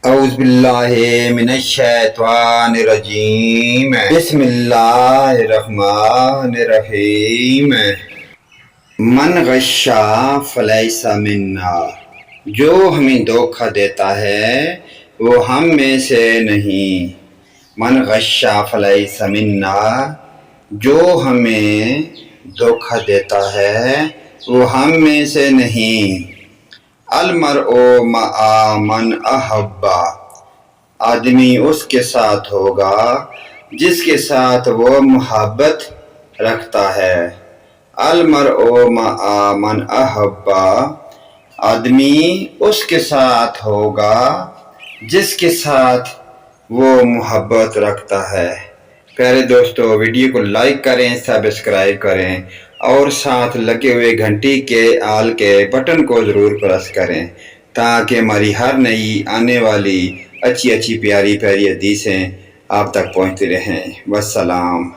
اعوذ باللہ من الشیطان الرجیم بسم اللہ الرحمن الرحیم من غشا فلیس منا، جو ہمیں دھوکہ دیتا ہے وہ ہم میں سے نہیں۔ من غشا فلیس منا، جو ہمیں دھوکہ دیتا ہے وہ ہم میں سے نہیں۔ المرء مع من احبا، آدمی اس کے ساتھ ہوگا جس کے ساتھ وہ محبت رکھتا ہے۔ المرء مع من احبا، آدمی اس کے ساتھ ہوگا جس کے ساتھ وہ محبت رکھتا ہے۔ پیارے دوستو، ویڈیو کو لائک کریں، سبسکرائب کریں اور ساتھ لگے ہوئے گھنٹی کے آل کے بٹن کو ضرور پریس کریں تاکہ ہماری ہر نئی آنے والی اچھی پیاری حدیثیں آپ تک پہنچتی رہیں۔ والسلام۔